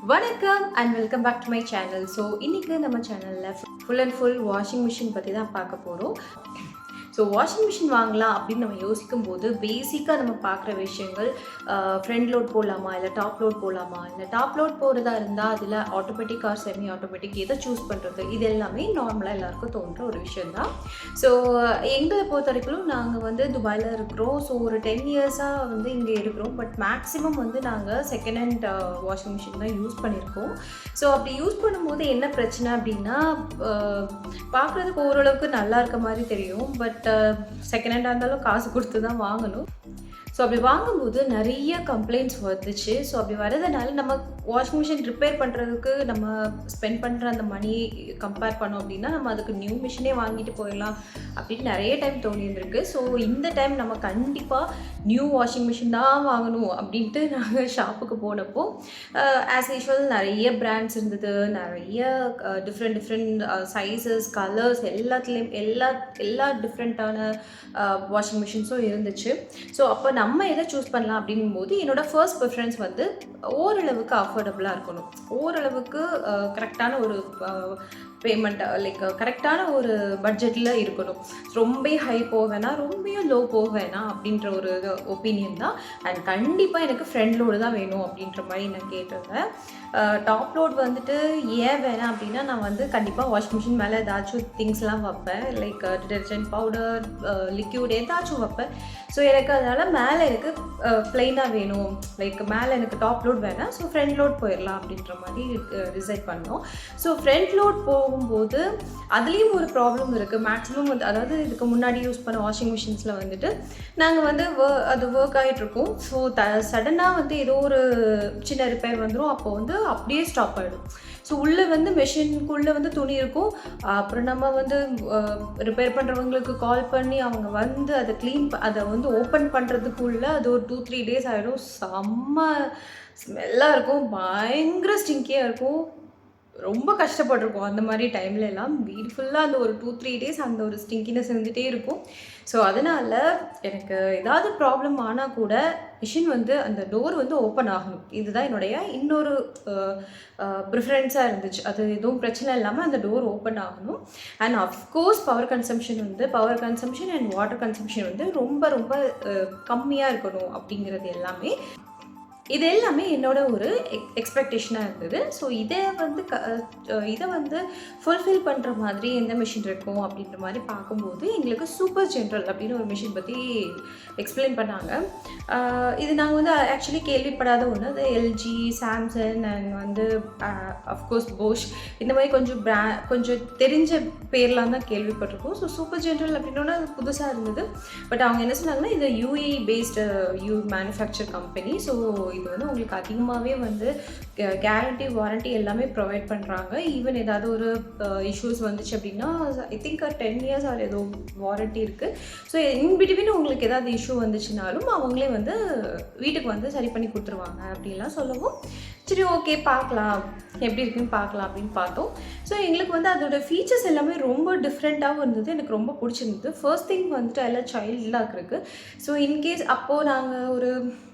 வணக்கம் and welcome back to my channel. So இன்றைக்கி நம்ம சேனலில் full and full washing machine பற்றி தான் பார்க்க போகிறோம். ஸோ வாஷிங் மிஷின் வாங்கலாம் அப்படின்னு நம்ம யோசிக்கும் போது பேசிக்காக நம்ம பார்க்குற விஷயங்கள் ஃப்ரண்ட் லோட் போடலாமா, இல்லை டாப் லோட் போடலாமா, இல்லை டாப் லோட் போகிறதா இருந்தால் அதில் ஆட்டோமேட்டிக் ஆர் செமி ஆட்டோமேட்டிக் எதை சூஸ் பண்ணுறது, இது எல்லாமே நார்மலாக எல்லாருக்கும் தோன்ற ஒரு விஷயந்தான். ஸோ எங்களை பொறுத்த வரைக்கும் நாங்கள் வந்து துபாயில் இருக்கிறோம். ஸோ ஒரு 10 இயர்ஸாக வந்து இங்கே இருக்கிறோம். பட் மேக்ஸிமம் வந்து நாங்கள் செகண்ட் ஹேண்ட் வாஷிங் மிஷின் தான் யூஸ் பண்ணியிருக்கோம். ஸோ அப்படி யூஸ் பண்ணும்போது என்ன பிரச்சனை அப்படின்னா, பார்க்குறதுக்கு ஓரளவுக்கு நல்லா இருக்க மாதிரி தெரியும். பட் செகண்ட் ஹேண்டாக இருந்தாலும் காசு கொடுத்து தான் வாங்கணும். ஸோ அப்படி வாங்கும்போது நிறைய கம்ப்ளைண்ட்ஸ் வந்துச்சு. ஸோ அப்படி வரதுனால நம்ம வாஷிங் மிஷின் ரிப்பேர் பண்ணுறதுக்கு நம்ம ஸ்பெண்ட் பண்ணுற அந்த மணி கம்பேர் பண்ணோம் அப்படின்னா நம்ம அதுக்கு நியூ மிஷினே வாங்கிட்டு போயிடலாம் அப்படின்னு நிறைய டைம் தோணியிருந்திருக்கு. ஸோ இந்த டைம் நம்ம கண்டிப்பாக நியூ வாஷிங் மிஷின் தான் வாங்கணும் அப்படின்ட்டு நாங்கள் ஷாப்புக்கு போனப்போ ஆஸ் யூஷுவல் நிறைய பிராண்ட்ஸ் இருந்தது. நிறைய டிஃப்ரெண்ட் சைஸஸ், கலர்ஸ் எல்லாத்துலேயும் எல்லா டிஃப்ரெண்ட்டான வாஷிங் மிஷின்ஸும் இருந்துச்சு. ஸோ அப்போ நம்ம எதை சூஸ் பண்ணலாம் அப்படிங்கும்போது என்னோடய ஃபர்ஸ்ட் ப்ரிஃபரன்ஸ் வந்து ஓரளவுக்கு அஃபோர்டபுளாக இருக்கணும். ஓரளவுக்கு கரெக்டான ஒரு பேமெண்ட், லைக் கரெக்டான ஒரு பட்ஜெட்டில் இருக்கணும். ரொம்ப ஹை போக வேணாம், ரொம்பவும் லோ போக வேணாம் அப்படின்ற ஒரு ஒப்பீனியன் தான். அண்ட் கண்டிப்பாக எனக்கு ஃப்ரண்ட் லோடு தான் வேணும் அப்படின்ற மாதிரி நான் கேட்டிருந்தேன். டாப் லோட் வந்துட்டு ஏன் வேணாம் அப்படின்னா, நான் வந்து கண்டிப்பாக வாஷிங் மிஷின் மேலே ஏதாச்சும் திங்ஸ்லாம் வைப்பேன், லைக் டிடர்ஜென்ட் பவுடர், லிக்யூட் ஏதாச்சும் வைப்பேன். ஸோ எனக்கு அதனால் மேலே எனக்கு ப்ளைனாக வேணும், லைக் மேலே எனக்கு டாப் லோட் வேணாம். ஸோ ஃப்ரண்ட் லோட் போயிடலாம் அப்படின்ற மாதிரி டிசைட் பண்ணோம். ஸோ ஃப்ரண்ட் லோட் போகும்போது அதுலேயும் ஒரு ப்ராப்ளம் இருக்குது. மேக்ஸிமம் வந்து அதாவது இதுக்கு முன்னாடி யூஸ் பண்ண வாஷிங் மிஷின்ஸில் வந்துட்டு நாங்கள் வந்து அது ஒர்க் ஆகிட்ருக்கோம். ஸோ சடனாக வந்து ஏதோ ஒரு சின்ன ரிப்பேர் வந்துடும். அப்போ வந்து அப்படியே ஸ்டாப் ஆகிடும். ஸோ உள்ளே வந்து மெஷினுக்குள்ளே வந்து துணி இருக்கும். அப்புறம் நம்ம வந்து ரிப்பேர் பண்ணுறவங்களுக்கு கால் பண்ணி அவங்க வந்து அதை வந்து ஓப்பன் பண்ணுறதுக்குள்ளே அது ஒரு 2-3 டேஸ் ஆகிடும். செம்ம ஸ்மெல்லாக இருக்கும், பயங்கர ஸ்டிங்கியாக இருக்கும், ரொம்ப கஷ்டப்பட்டிருக்கோம். அந்த மாதிரி டைம்ல எல்லாம் வீடு ஃபுல்லாக அந்த ஒரு 2-3 டேஸ் அந்த ஒரு ஸ்டிங்கினஸ் இருந்துகிட்டே இருக்கும். ஸோ அதனால் எனக்கு ஏதாவது ப்ராப்ளம் ஆனால் கூட மிஷின் வந்து அந்த டோர் வந்து ஓப்பன் ஆகணும். இதுதான் என்னுடைய இன்னொரு ப்ரிஃபரன்ஸாக இருந்துச்சு. அது எதுவும் பிரச்சனை இல்லாமல் அந்த டோர் ஓப்பன் ஆகணும். And of course power consumption and water consumption வந்து ரொம்ப ரொம்ப கம்மியாக இருக்கணும் அப்படிங்கிறது எல்லாமே. இது எல்லாமே என்னோட ஒரு எக்ஸ்பெக்டேஷனாக இருந்தது. ஸோ இதை வந்து ஃபுல்ஃபில் பண்ணுற மாதிரி எந்த மிஷின் இருக்கும் அப்படின்ற மாதிரி பார்க்கும்போது எங்களுக்கு சூப்பர் ஜென்ரல் அப்படின்னு ஒரு மிஷின் பற்றி எக்ஸ்பிளைன் பண்ணாங்க. இது நாங்கள் வந்து ஆக்சுவலி கேள்விப்படாத ஒன்று. அது எல்ஜி, சாம்சங் அண்ட் வந்து அஃப்கோர்ஸ் போஷ், இந்த மாதிரி கொஞ்சம் தெரிஞ்ச பேர்லாம் தான் கேள்விப்பட்டிருக்கோம். ஸோ சூப்பர் ஜென்ரல் அப்படின்னா அது புதுசாக இருந்தது. பட் அவங்க என்ன சொன்னாங்கன்னா, இது UA based manufacture company. So இது வந்து உங்களுக்கு அதிகமாகவே வந்து கேரண்டி, வாரண்டி எல்லாமே ப்ரொவைட் பண்ணுறாங்க. ஈவன் ஏதாவது ஒரு இஷ்யூஸ் வந்துச்சு அப்படின்னா ஐ திங்க் 10 இயர்ஸ் ஆர் ஏதோ வாரண்டி இருக்குது. ஸோ இன்பிட்வீன் உங்களுக்கு ஏதாவது இஷ்யூ வந்துச்சுனாலும் அவங்களே வந்து வீட்டுக்கு வந்து சரி பண்ணி கொடுத்துருவாங்க அப்படின்லாம் சொல்லவும், சரி ஓகே பார்க்கலாம் எப்படி இருக்குன்னு பார்க்கலாம் அப்படின்னு பார்த்தோம். ஸோ எங்களுக்கு வந்து அதோட ஃபீச்சர்ஸ் எல்லாமே ரொம்ப டிஃப்ரெண்ட்டாகவும் இருந்தது. எனக்கு ரொம்ப பிடிச்சிருந்தது. ஃபர்ஸ்ட் திங் வந்துட்டு எல்லாம் சைல்ட் லாக் இருக்குது. ஸோ இன்கேஸ் அப்போது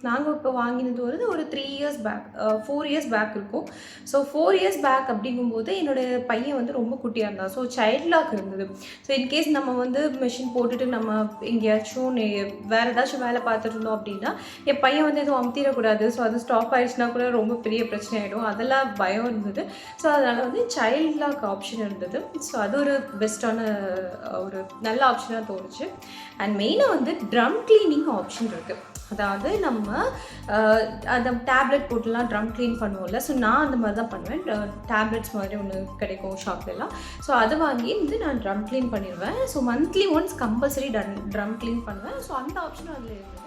நாங்கள் இப்போ வாங்கினது ஒரு 3 இயர்ஸ் பேக், 4 இயர்ஸ் பேக் இருக்கும். ஸோ 4 இயர்ஸ் பேக் அப்படிங்கும்போது என்னோடய பையன் வந்து ரொம்ப குட்டியாக இருந்தான். ஸோ சைல்ட் லாக் இருந்தது. ஸோ இன்கேஸ் நம்ம வந்து மிஷின் போட்டுட்டு நம்ம எங்கேயாச்சும் வேறு ஏதாச்சும் வேலை பார்த்துட்டு இருந்தோம் அப்படின்னா என் பையன் வந்து எதுவும் அமுத்திடக்கூடாது. ஸோ அது ஸ்டாப் ஆகிடுச்சுன்னா கூட ரொம்ப பெரிய பிரச்சனை ஆகிடும். அதெல்லாம் பயம் இருந்தது. ஸோ அதனால் வந்து சைல்ட் லாக் ஆப்ஷன் இருந்தது. ஸோ அது ஒரு பெஸ்ட்டான ஒரு நல்ல ஆப்ஷனாக தோணுச்சு. அண்ட் மெயினாக வந்து ட்ரம் கிளீனிங் ஆப்ஷன் இருக்குது. அதாவது நம்ம அந்த டேப்லெட் போட்டுலாம் ட்ரம் க்ளீன் பண்ணுவோம்ல. ஸோ நான் அந்த மாதிரி தான் பண்ணுவேன். டேப்லெட்ஸ் மாதிரி ஒன்று கிடைக்கும் ஷாப்லலாம். ஸோ அதை வாங்கி வந்து நான் ட்ரம் க்ளீன் பண்ணிடுவேன். So monthly once compulsory drum clean பண்ணுவேன். ஸோ அந்த ஆப்ஷனும் அதில் இருந்தது.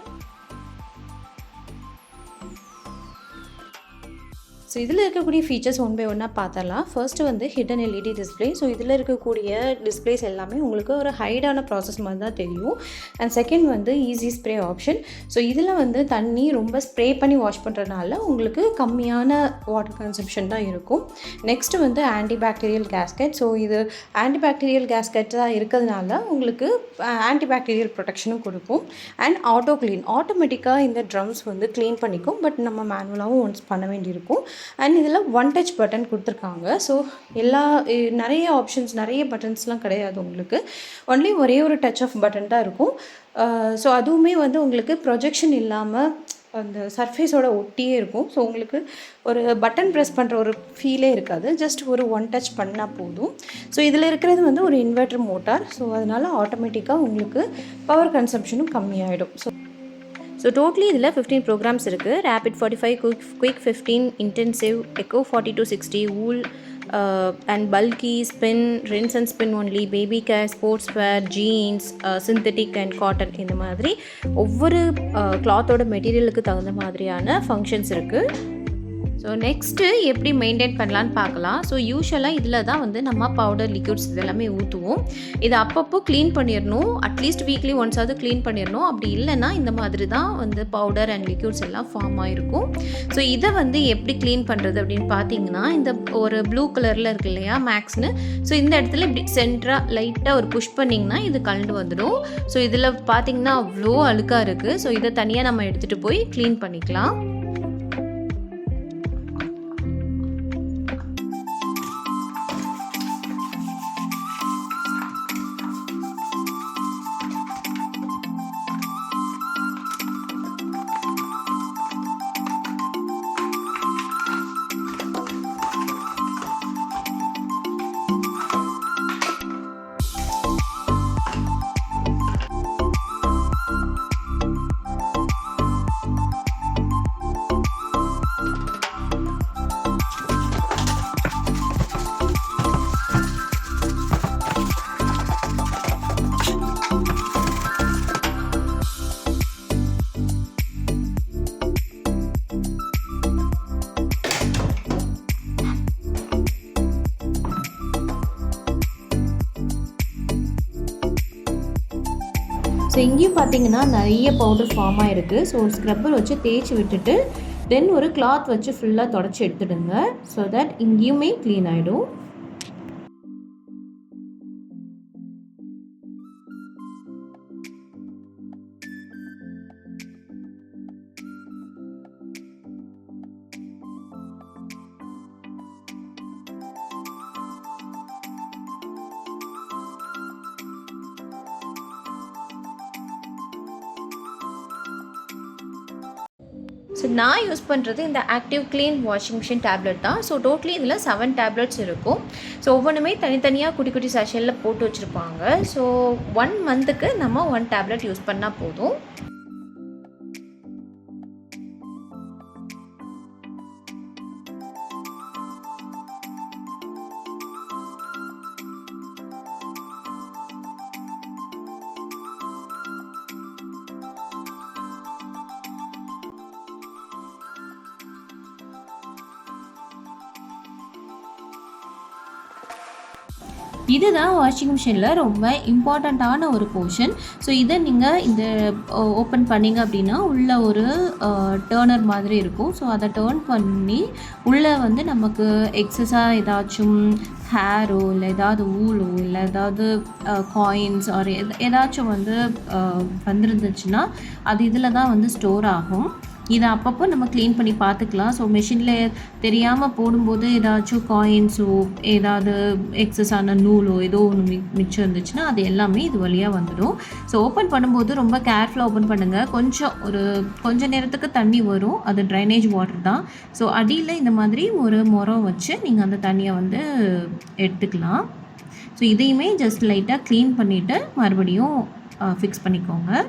ஸோ இதில் இருக்கக்கூடிய ஃபீச்சர்ஸ் ஒன் பை ஒன்னாக பார்த்தரலாம். ஃபர்ஸ்ட்டு வந்து ஹிடன் எல்இடி டிஸ்பிளே. ஸோ இதில் இருக்கக்கூடிய டிஸ்பிளேஸ் எல்லாமே உங்களுக்கு ஒரு ஹைடான ப்ராசஸ் மாதிரி தான் தெரியும். அண்ட் செகண்ட் வந்து ஈஸி ஸ்ப்ரே ஆப்ஷன். ஸோ இதில் வந்து தண்ணி ரொம்ப ஸ்ப்ரே பண்ணி வாஷ் பண்ணுறதுனால உங்களுக்கு கம்மியான வாட்டர் கன்சம்ஷன் தான் இருக்கும். நெக்ஸ்ட்டு வந்து ஆன்டிபாக்டீரியல் கேஸ்கெட். ஸோ இது ஆன்டிபாக்டீரியல் கேஸ்கெட்டாக இருக்கிறதுனால உங்களுக்கு ஆன்டிபாக்டீரியல் ப்ரொடெக்ஷனும் கொடுக்கும். அண்ட் ஆட்டோமேட்டிக்காக இந்த ட்ரம்ஸ் வந்து க்ளீன் பண்ணிக்கும். பட் நம்ம மேனுவலாகவும் ஒன்ஸ் பண்ண வேண்டியிருக்கும். அண்ட் இதில் ஒன் டச் பட்டன் கொடுத்துருக்காங்க. ஸோ நிறைய ஆப்ஷன்ஸ், நிறைய பட்டன்ஸ்லாம் கிடையாது உங்களுக்கு. ஒன்லி ஒரே ஒரு டச் ஆஃப் பட்டன் தான் இருக்கும். ஸோ அதுவுமே வந்து உங்களுக்கு ப்ரொஜெக்ஷன் இல்லாமல் அந்த சர்ஃபேஸோட ஒட்டியே இருக்கும். ஸோ உங்களுக்கு ஒரு பட்டன் ப்ரெஸ் பண்ணுற ஒரு ஃபீலே இருக்காது. ஜஸ்ட் ஒரு ஒன் டச் பண்ணால் போதும். ஸோ இதில் இருக்கிறது வந்து ஒரு இன்வெர்ட்டர் மோட்டார். ஸோ அதனால் ஆட்டோமேட்டிக்காக உங்களுக்கு பவர் கன்சம்ஷனும் கம்மியாகிடும். ஸோ டோட்டலி இதில் 15 ப்ரோக்ராம்ஸ் இருக்குது. Rapid 45, quick 15, intensive, eco 4260, wool and bulky, spin, rinse and spin only, baby care, sports wear, jeans, synthetic and cotton, இந்த மாதிரி ஒவ்வொரு கிளாத்தோட மெட்டீரியலுக்கு தகுந்த மாதிரியான ஃபங்க்ஷன்ஸ் இருக்குது. ஸோ நெக்ஸ்ட்டு எப்படி மெயின்டைன் பண்ணலான்னு பார்க்கலாம். ஸோ யூஷுவலாக இதில் தான் வந்து நம்ம பவுடர், லிக்விட்ஸ் இதெல்லாமே ஊற்றுவோம். இதை அப்பப்போ க்ளீன் பண்ணிடணும். அட்லீஸ்ட் வீக்லி ஒன்ஸாவது க்ளீன் பண்ணிடணும். அப்படி இல்லைன்னா இந்த மாதிரி தான் வந்து பவுடர் அண்ட் லிக்விட்ஸ் எல்லாம் ஃபார்ம் ஆகிருக்கும். ஸோ இதை வந்து எப்படி க்ளீன் பண்ணுறது அப்படின்னு பார்த்தீங்கன்னா, இந்த ஒரு ப்ளூ கலரில் இருக்கு இல்லையா மேக்ஸ்னு, ஸோ இந்த இடத்துல இப்படி சென்டராக லைட்டாக ஒரு புஷ் பண்ணிங்கன்னா இது கலந்து வந்துடும். ஸோ இதில் பார்த்தீங்கன்னா அவ்வளோ அழுக்காக இருக்குது. ஸோ இதை தனியாக நம்ம எடுத்துகிட்டு போய் க்ளீன் பண்ணிக்கலாம். ஸோ இங்கேயும் பார்த்தீங்கன்னா நிறைய பவுடர் ஃபார்ம் ஆகிருக்கு. ஸோ ஒரு ஸ்க்ரப்பர் வச்சு தேய்ச்சி விட்டுட்டு தென் ஒரு கிளாத் வச்சு ஃபுல்லாக தொடச்சி எடுத்துடுங்க. ஸோ தட் இங்கேயுமே க்ளீன் ஆகிடும். ஸோ நான் யூஸ் பண்ணுறது இந்த active clean washing machine tablet தான். ஸோ டோட்டலி இதில் 7 டேப்லெட்ஸ் இருக்கும். ஸோ ஒவ்வொன்றுமே தனித்தனியாக குட்டி குட்டி செஷனில் போட்டு வச்சுருப்பாங்க. ஸோ 1 மந்த்துக்கு நம்ம 1 டேப்லெட் யூஸ் பண்ணால் போதும். இதுதான் வாஷிங் மிஷினில் ரொம்ப இம்பார்ட்டண்ட்டான ஒரு போர்ஷன். ஸோ இதை நீங்கள் இந்த ஓப்பன் பண்ணிங்க அப்படின்னா உள்ளே ஒரு டேர்னர் மாதிரி இருக்கும். ஸோ அதை டேர்ன் பண்ணி உள்ளே வந்து நமக்கு எக்ஸஸாக ஏதாச்சும் ஹேரோ இல்லை ஏதாவது ஊலோ இல்லை ஏதாவது காயின்ஸ் ஆர் ஏதாச்சும் வந்து வந்துருந்துச்சுன்னா அது இதில் தான் வந்து ஸ்டோர் ஆகும். இதை அப்பப்போ நம்ம க்ளீன் பண்ணி பார்த்துக்கலாம். ஸோ மிஷினில் தெரியாமல் போடும்போது ஏதாச்சும் காயின்ஸோ ஏதாவது எக்ஸஸான நூலோ ஏதோ ஒன்று மிச்சம் இருந்துச்சுன்னா அது எல்லாமே இது வழியாக வந்துடும். ஸோ ஓப்பன் பண்ணும்போது ரொம்ப கேர்ஃபுல்லாக ஓப்பன் பண்ணுங்கள். கொஞ்சம் நேரத்துக்கு தண்ணி வரும், அது ட்ரைனேஜ் வாட்டர் தான். ஸோ அடியில் இந்த மாதிரி ஒரு முறம் வச்சு நீங்கள் அந்த தண்ணியை வந்து எடுத்துக்கலாம். ஸோ இதையுமே ஜஸ்ட் லைட்டாக க்ளீன் பண்ணிவிட்டு மறுபடியும் ஃபிக்ஸ் பண்ணிக்கோங்க.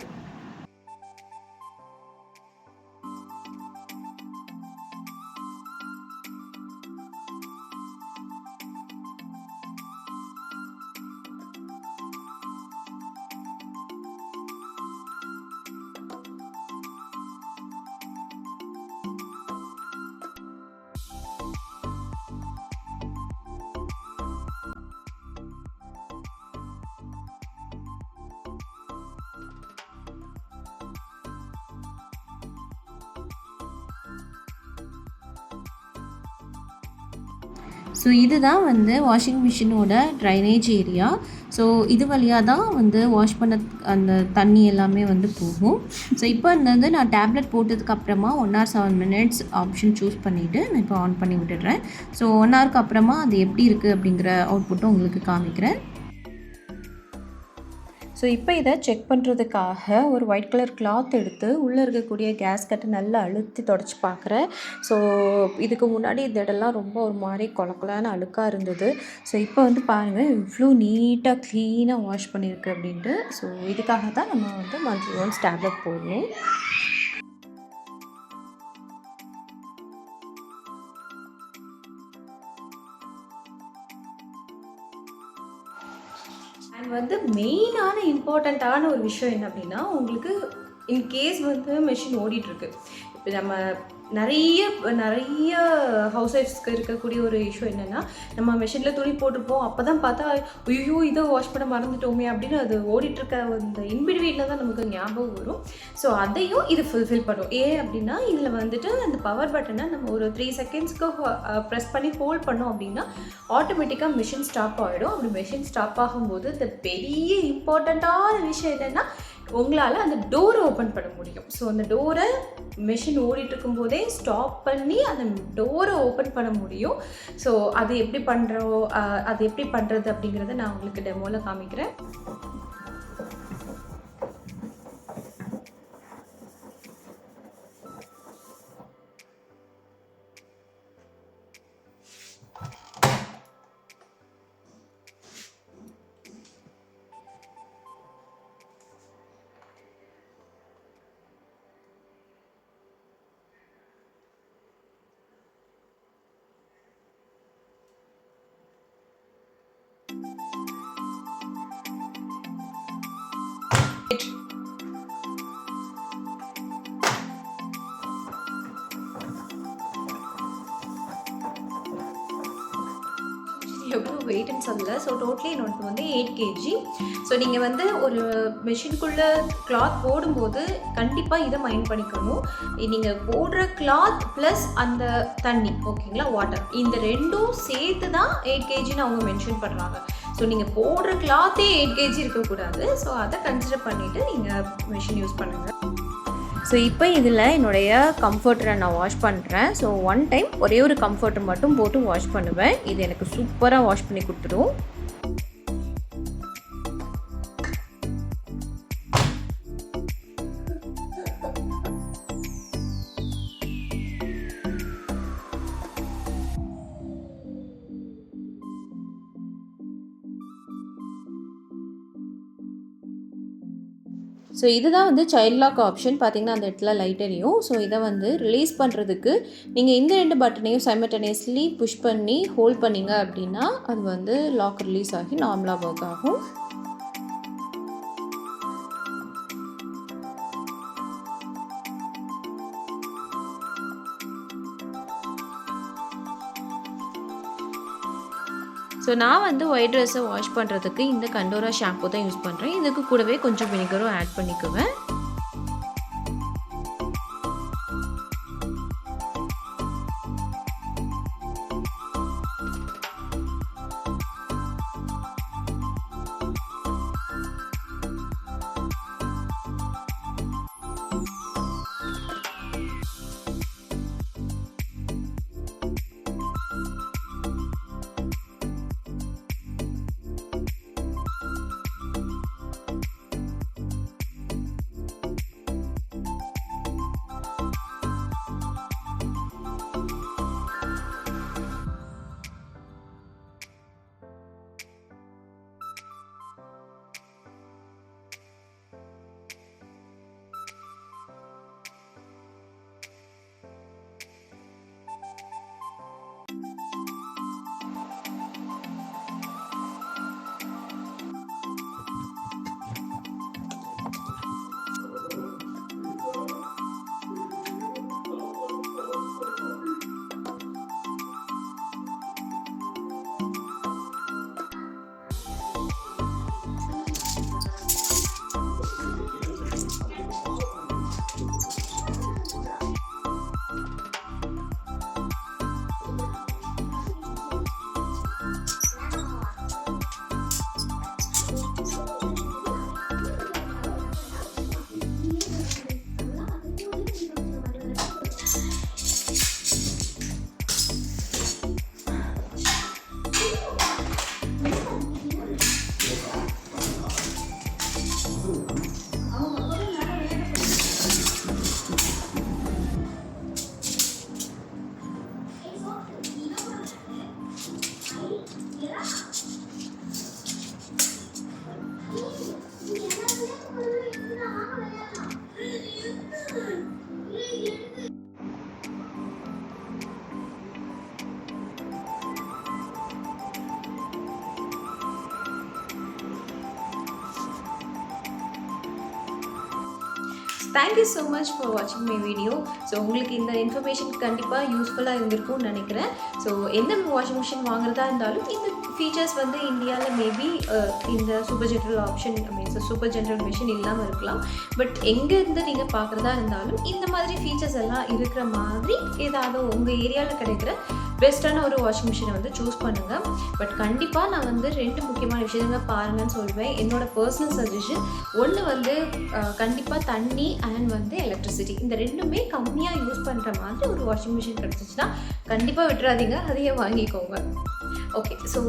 ஸோ இதுதான் வந்து வாஷிங் மிஷினோட ட்ரைனேஜ் ஏரியா. ஸோ இது வழியாக தான் வந்து வாஷ் பண்ண அந்த தண்ணி எல்லாமே வந்து போகும். ஸோ இப்போ வந்து நான் டேப்லெட் போட்டதுக்கப்புறமா 1 hour 7 minutes ஆப்ஷன் சூஸ் பண்ணிவிட்டு நான் இப்போ ஆன் பண்ணி விட்டுடுறேன். ஸோ 1 hourக்கு அப்புறமா அது எப்படி இருக்குது அப்படிங்கிற அவுட்புட்டும் உங்களுக்கு காமிக்கிறேன். ஸோ இப்போ இதை செக் பண்ணுறதுக்காக ஒரு ஒயிட் கலர் கிளாத் எடுத்து உள்ளே இருக்கக்கூடிய கேஸ்கட்டை நல்லா அழுத்தி தொடச்சி பார்க்குறேன். ஸோ இதுக்கு முன்னாடி இந்த இடம்லாம் ரொம்ப ஒரு மாதிரி கொலன்னு அழுக்காக இருந்தது. ஸோ இப்போ வந்து பாருங்கள் இவ்வளோ நீட்டாக க்ளீனாக வாஷ் பண்ணியிருக்கு அப்படின்ட்டு. ஸோ இதுக்காக தான் நம்ம வந்து மந்த்லி ஒன்ஸ் டேப்லெட் போடணும். அண்ட் வந்து மெயினான இம்பார்ட்டண்ட்டான ஒரு விஷயம் என்ன அப்படின்னா, உங்களுக்கு இன்கேஸ் வந்து மெஷின் ஓடிட்டுருக்கு. இப்போ நம்ம நிறைய ஹவுஸ் ஒய்ஃப்ஸ்க்கு இருக்கக்கூடிய ஒரு இஷ்யூ என்னென்னா, நம்ம மெஷினில் துணி போட்டிருப்போம். அப்போ தான் பார்த்தா ஐயோ இதை வாஷ் பண்ண மறந்துட்டோமே அப்படின்னு அது ஓடிட்டுருக்க அந்த இன்பிட்வீனில் தான் நமக்கு ஞாபகம் வரும். ஸோ அதையும் இது ஃபுல்ஃபில் பண்ணும். ஏன் அப்படின்னா இதில் வந்துட்டு அந்த பவர் பட்டனை நம்ம ஒரு 3 secondsக்கு ப்ரெஸ் பண்ணி ஹோல்ட் பண்ணோம் அப்படின்னா ஆட்டோமேட்டிக்காக மிஷின் ஸ்டாப் ஆகிடும். அப்படி மிஷின் ஸ்டாப் ஆகும்போது இந்த பெரிய இம்பார்ட்டண்ட்டான விஷயம் என்னென்னா, உங்களால் அந்த டோரை ஓப்பன் பண்ண முடியும். ஸோ அந்த டோரை மெஷின் ஓடிட்டு இருக்கும்போதே ஸ்டாப் பண்ணி அந்த டோரை ஓப்பன் பண்ண முடியும். ஸோ அது எப்படி பண்ணுறது அப்படிங்கிறத நான் உங்களுக்கு டெமோவில் காமிக்கிறேன். எவ்வளோ வெயிட்னு சொல்லலை. ஸோ டோட்டலி என்னோடது வந்து 8 kg. ஸோ நீங்கள் வந்து ஒரு மெஷினுக்குள்ளே கிளாத் போடும்போது கண்டிப்பாக இதை மைண்ட் பண்ணிக்கணும். நீங்கள் போடுற கிளாத் ப்ளஸ் அந்த தண்ணி, ஓகேங்களா, வாட்டர், இந்த ரெண்டும் சேர்த்து தான் 8 kgன்னு அவங்க மென்ஷன் பண்ணுறாங்க. ஸோ நீங்கள் போடுற கிளாத்தே 8 kg இருக்கக்கூடாது. ஸோ அதை கன்சிடர் பண்ணிவிட்டு நீங்கள் மெஷின் யூஸ் பண்ணுங்கள். ஸோ இப்போ இதில் என்னுடைய கம்ஃபர்ட்டரை நான் வாஷ் பண்ணுறேன். ஸோ 1 time ஒரே ஒரு கம்ஃபர்ட்டர் மட்டும் போட்டு வாஷ் பண்ணுவேன். இது எனக்கு சூப்பராக வாஷ் பண்ணி கொடுத்துடும். ஸோ இதுதான் வந்து சைல்ட் லாக் ஆப்ஷன். பார்த்திங்கன்னா அந்த இடத்துல லைட் எரியும். ஸோ இதை வந்து ரிலீஸ் பண்ணுறதுக்கு நீங்கள் இந்த 2 பட்டனையும் சைமல்டேனியஸ்லி புஷ் பண்ணி ஹோல்ட் பண்ணிங்க அப்படின்னா அது வந்து லாக் ரிலீஸ் ஆகி நார்மலாக ஒர்க் ஆகும். ஸோ நான் வந்து ஒயிட் ட்ரெஸ்ஸை வாஷ் பண்ணுறதுக்கு இந்த கண்டோரா ஷாம்பு தான் யூஸ் பண்ணுறேன். இதுக்கு கூடவே கொஞ்சம் வினிகரும் ஆட் பண்ணிக்குவேன். தேங்க்யூ ஸோ மச் ஃபார் வாட்சிங் மை வீடியோ. ஸோ உங்களுக்கு இந்த இன்ஃபர்மேஷன் கண்டிப்பாக யூஸ்ஃபுல்லாக இருந்திருக்கும்னு நினைக்கிறேன். ஸோ எந்த வாஷிங் மிஷின் வாங்குறதா இருந்தாலும் இந்த ஃபீச்சர்ஸ் வந்து இந்தியாவில் மேபி இந்த super general option means super general machine இல்லாமல் இருக்கலாம். பட் எங்கேருந்து நீங்கள் பார்க்குறதா இருந்தாலும் இந்த மாதிரி ஃபீச்சர்ஸ் எல்லாம் இருக்கிற மாதிரி ஏதாவது உங்கள் ஏரியாவில் கிடைக்கிற பெஸ்ட்டான ஒரு வாஷிங் மிஷினை வந்து சூஸ் பண்ணுங்கள். பட் கண்டிப்பாக நான் வந்து 2 முக்கியமான விஷயங்கள் பாருங்கன்னு சொல்வேன். என்னோடய பர்சனல் சஜஷன் ஒன்று வந்து கண்டிப்பாக தண்ணி அண்ட் வந்து எலக்ட்ரிசிட்டி, இந்த 2மே கம்மியாக யூஸ் பண்ணுற மாதிரி ஒரு வாஷிங் மிஷின் கிடச்சிச்சின்னா கண்டிப்பாக விட்டுறாதீங்க, அதையே வாங்கிக்கோங்க. ஓகே, ஸோ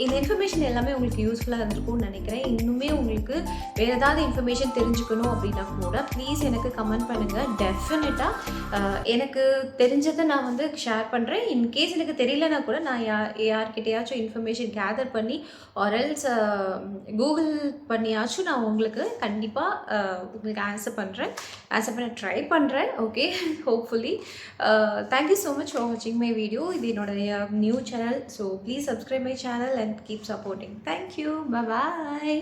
இந்த இன்ஃபர்மேஷன் எல்லாமே உங்களுக்கு யூஸ்ஃபுல்லாக இருந்திருக்கும்னு நினைக்கிறேன். இன்னுமே உங்களுக்கு வேறு ஏதாவது இன்ஃபர்மேஷன் தெரிஞ்சுக்கணும் அப்படின்னா கூட ப்ளீஸ் எனக்கு கமெண்ட் பண்ணுங்கள். டெஃபினட்டாக எனக்கு தெரிஞ்சதை நான் வந்து ஷேர் பண்ணுறேன். இன்கேஸ் எனக்கு தெரியலனா கூட நான் யார்கிட்டையாச்சும் இன்ஃபர்மேஷன் கேதர் பண்ணி ஆர்எல்ஸ் கூகுள் பண்ணியாச்சும் நான் உங்களுக்கு கண்டிப்பாக உங்களுக்கு ஆன்சர் பண்ண ட்ரை பண்ணுறேன். Okay, hopefully. Thank you so much for வாட்சிங் மை வீடியோ. இது என்னோடைய new channel. So please subscribe my channel and keep supporting. Thank you. Bye bye.